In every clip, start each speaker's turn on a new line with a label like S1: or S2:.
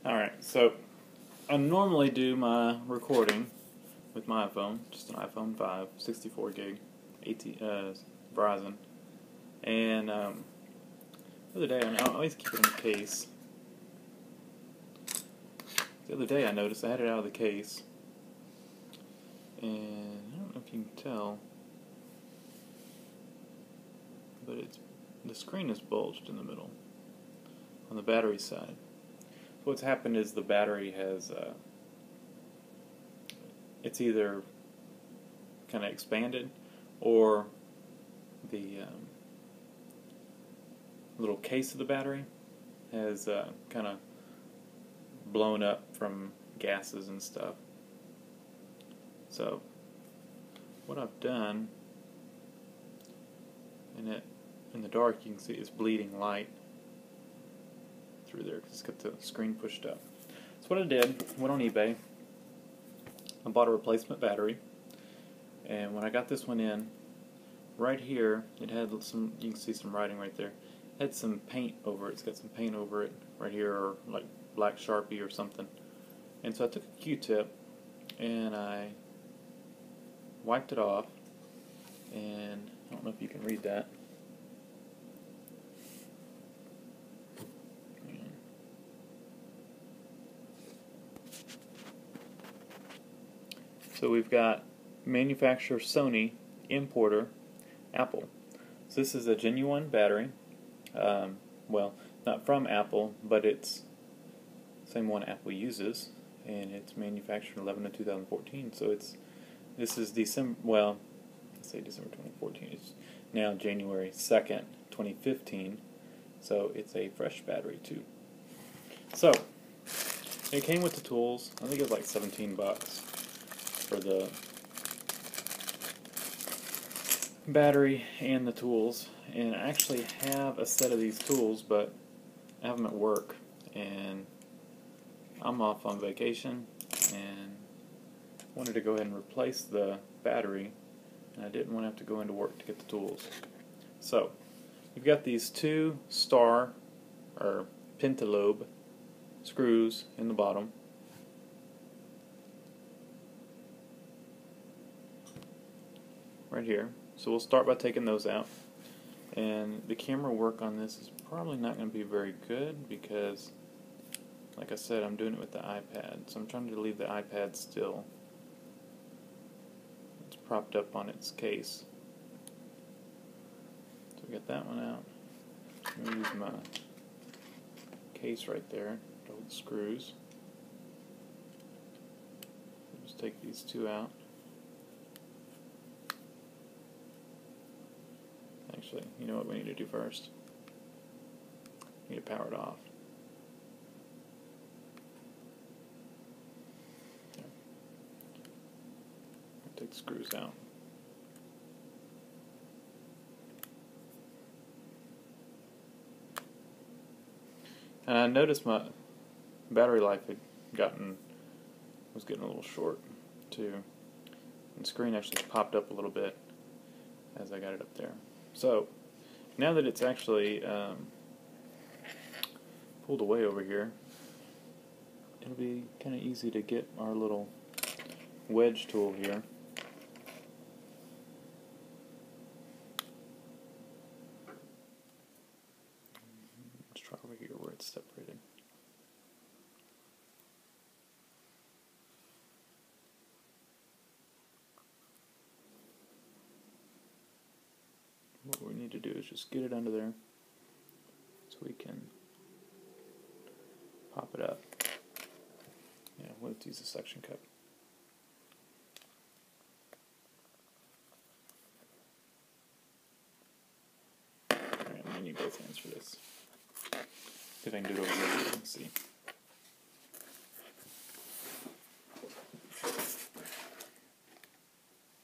S1: Alright, so I normally do my recording with my iPhone, just an iPhone 5, 64 gig, Verizon. And the other day, I always keep it in the case. The other day I noticed I had it out of the case, and I don't know if you can tell, but the screen is bulged in the middle on the battery side. So what's happened is the battery has it's either kind of expanded, or the little case of the battery has kind of blown up from gases and stuff. So what I've done, in the dark you can see it's bleeding light through there because it's got the screen pushed up. So what I did, went on eBay, I bought a replacement battery, and when I got this one in, right here it had some, you can see some writing right there, it had some paint over it. It's got some paint over it right here, or like black Sharpie or something. And so I took a Q-tip and I wiped it off, and I don't know if you can read that. So we've got manufacturer Sony, importer Apple. So this is a genuine battery. Well, not from Apple, but it's the same one Apple uses, and it's manufactured 11/2014. So this is December. Well, let's say December 2014. It's now January 2nd, 2015. So it's a fresh battery too. So it came with the tools. I think it was like $17 for the battery and the tools. And I actually have a set of these tools, but I have them at work, and I'm off on vacation and wanted to go ahead and replace the battery, and I didn't want to have to go into work to get the tools. So we've got these two star or pentalobe screws in the bottom. Right here. So we'll start by taking those out. And the camera work on this is probably not going to be very good because, like I said, I'm doing it with the iPad. So I'm trying to leave the iPad still. It's propped up on its case. So we got that one out. I'm going to use my case right there to hold the screws. Just take these two out. Actually, you know what we need to do first? We need to power it off. There. Take the screws out. And I noticed my battery life was getting a little short too. And the screen actually popped up a little bit as I got it up there. So, now that it's actually pulled away over here, it'll be kind of easy to get our little wedge tool here. Let's try over here where it's separated. What we need to do is just get it under there so we can pop it up. Yeah, we'll have to use a suction cup. Alright, I'm going to need both hands for this. See if I can do it over here so you can see.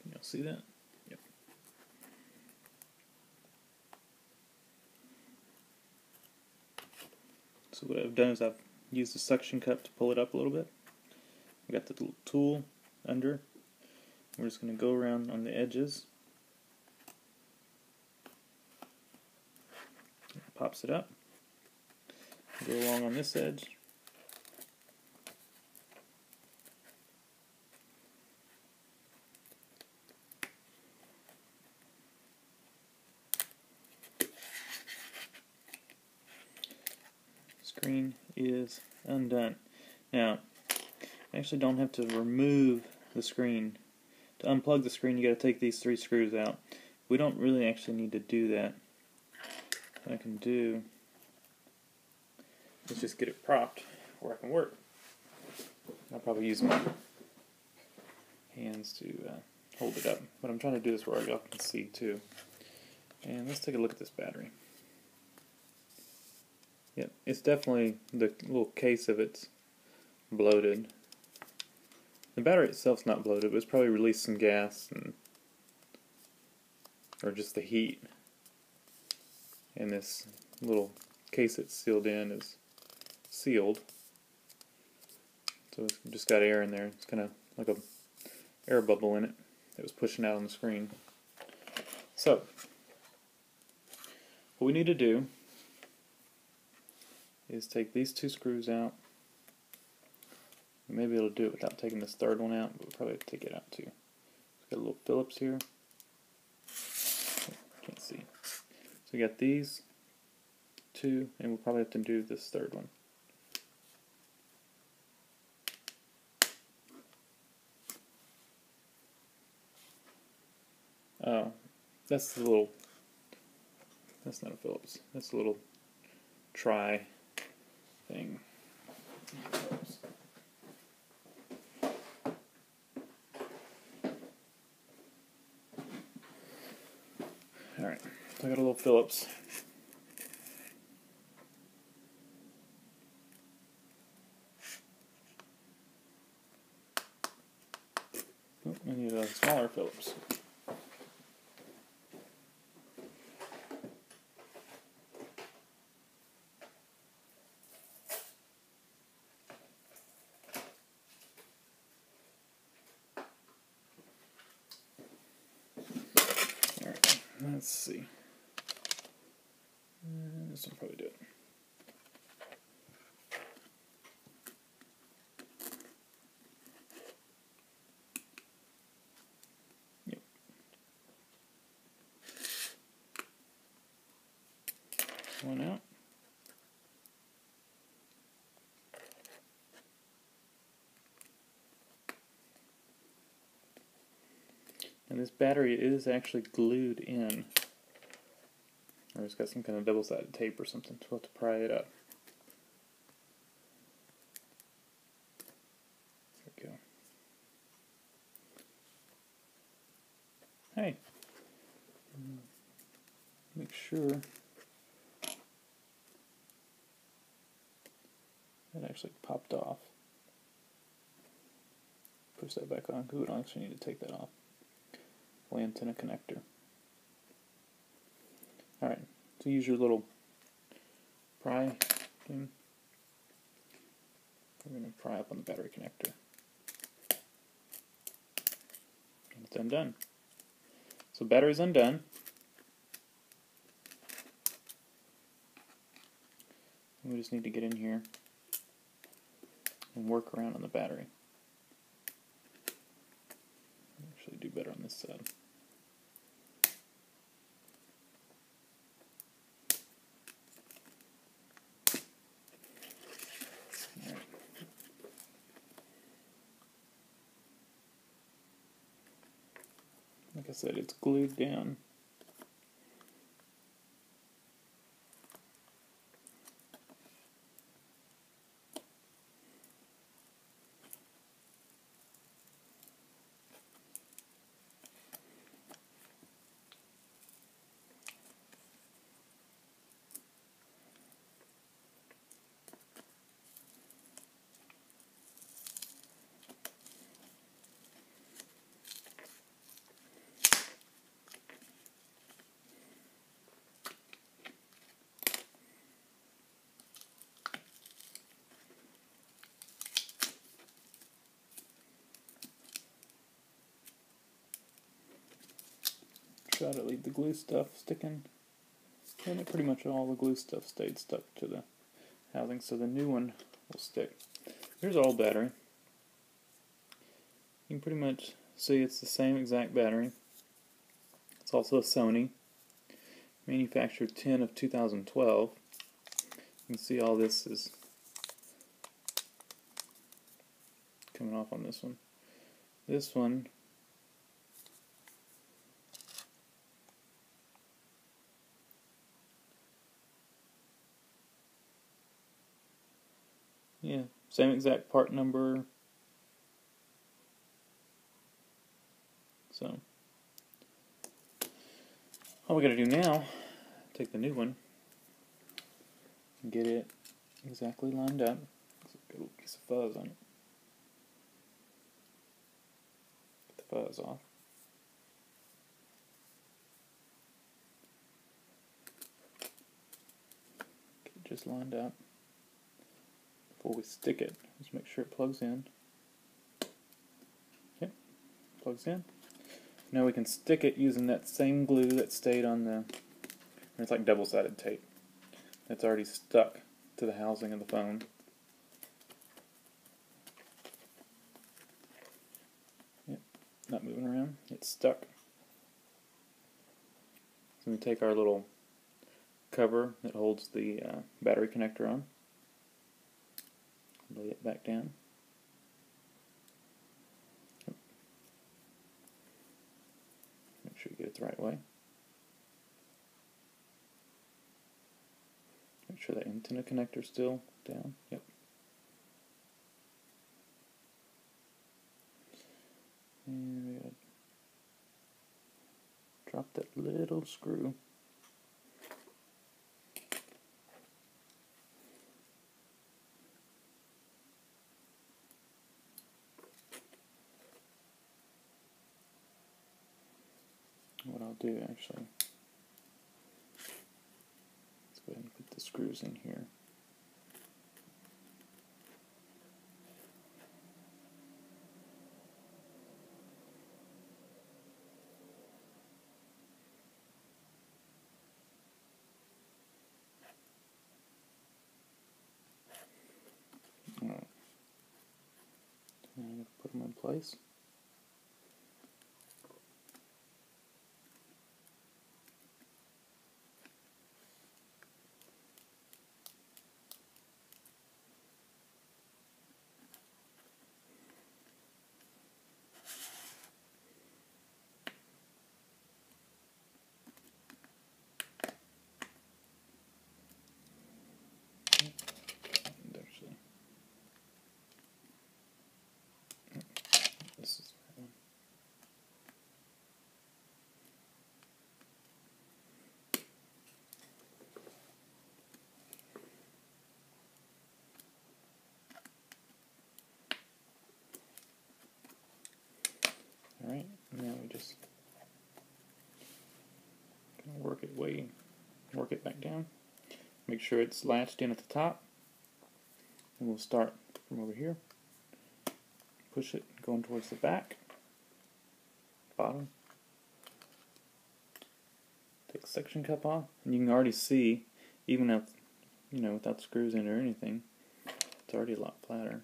S1: Can y'all see that? Yep. So what I've done is I've used a suction cup to pull it up a little bit. I've got the little tool under. We're just going to go around on the edges. Pops it up. Go along on this edge. Screen is undone. Now, I actually don't have to remove the screen. To unplug the screen, you got to take these 3 screws out. We don't really actually need to do that. What I can do is just get it propped where I can work. I'll probably use my hands to hold it up, but I'm trying to do this where y'all can see too. And let's take a look at this battery. Yep, it's definitely, the little case of it's bloated. The battery itself's not bloated, but it's probably released some gas, or just the heat. And this little case it's sealed in is sealed. So it's just got air in there. It's kind of like a air bubble in it that was pushing out on the screen. So, what we need to do is take these 2 screws out. Maybe it'll do it without taking this 3rd one out, but we'll probably have to take it out too. It's got a little Phillips here. Can't see. So we got these 2, and we'll probably have to do this 3rd one. Oh, that's not a Phillips. That's a little try thing. Alright, so I got a little Phillips. Oh, I need a smaller Phillips. Alright, let's see. This will probably do it. Yep. One out. And this battery is actually glued in. Or it's got some kind of double-sided tape or something, so we'll have to pry it up. There we go. Hey! Make sure that actually popped off. Push that back on, because we don't actually need to take that off. Antenna connector. Alright, so use your little pry thing. We're going to pry up on the battery connector. And it's undone. So battery's undone. And we just need to get in here and work around on the battery. Actually do better on this side. Like I said, it's glued down. Try to leave the glue stuff sticking, and pretty much all the glue stuff stayed stuck to the housing, so the new one will stick. Here's our old battery. You can pretty much see it's the same exact battery. It's also a Sony, manufactured 10 of 2012. You can see all this is coming off on this one. This one, yeah, same exact part number. So all we gotta do now, take the new one and get it exactly lined up. There's a little piece of fuzz on it. Get the fuzz off. Get it just lined up. Before we stick it, just make sure it plugs in. Yep, plugs in. Now we can stick it using that same glue that stayed on the, it's like double-sided tape. That's already stuck to the housing of the phone. Yep, not moving around, it's stuck. So we take our little cover that holds the battery connector on, lay it back down. Yep. Make sure you get it the right way. Make sure that antenna connector's still down. Yep. And we gotta drop that little screw. What I'll do actually, let's go ahead and put the screws in here. Alright, and I'm going to put them in place. This is the right one. Alright, now we just gonna work it back down. Make sure it's latched in at the top. And we'll start from over here. Push it going towards the back, bottom. Take the suction cup off, and you can already see, even if, without screws in or anything, it's already a lot flatter.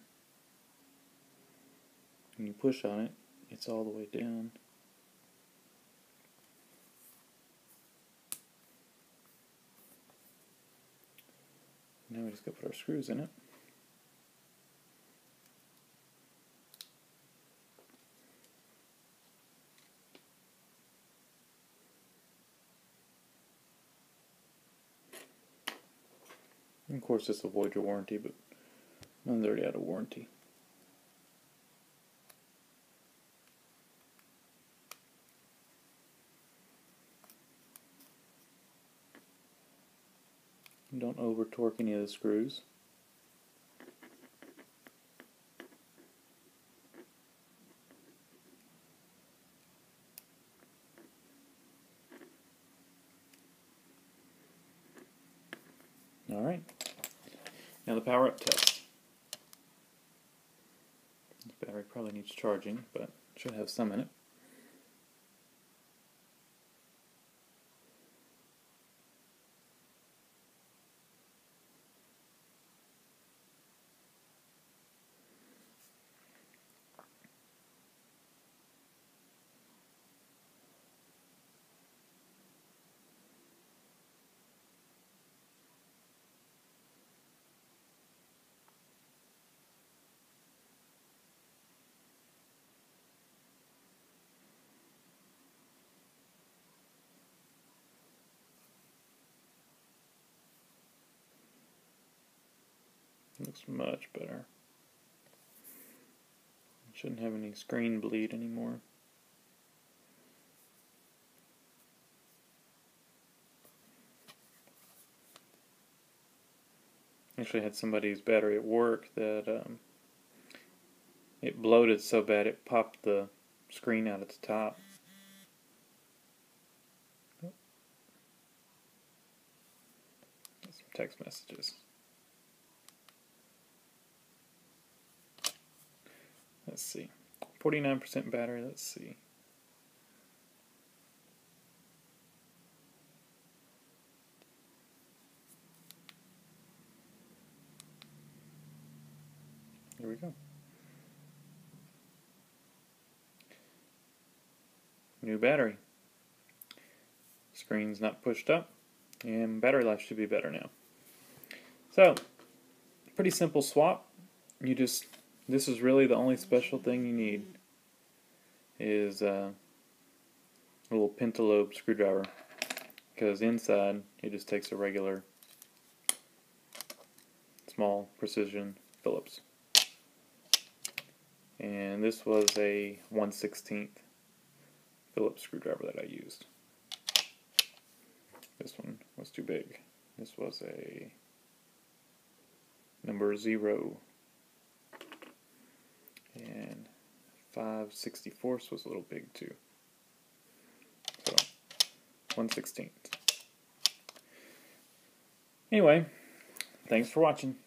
S1: When you push on it, it's all the way down. Now we just gotta put our screws in it. And of course, this will void your warranty, but mine's already out of warranty. And don't over torque any of the screws. Alright, now the power up test. This battery probably needs charging, but it should have some in it. Looks much better. Shouldn't have any screen bleed anymore. Actually had somebody's battery at work that it bloated so bad it popped the screen out at the top. Got some text messages. Let's see. 49% battery, let's see. Here we go. New battery. Screen's not pushed up, and battery life should be better now. So, pretty simple swap. This is really the only special thing you need is a little pentalobe screwdriver, because inside it just takes a regular small precision Phillips. And this was a 1/16 Phillips screwdriver that I used. This one was too big. This was a number 0. And 5/64 was a little big too. So 1/16. Anyway, thanks for watching.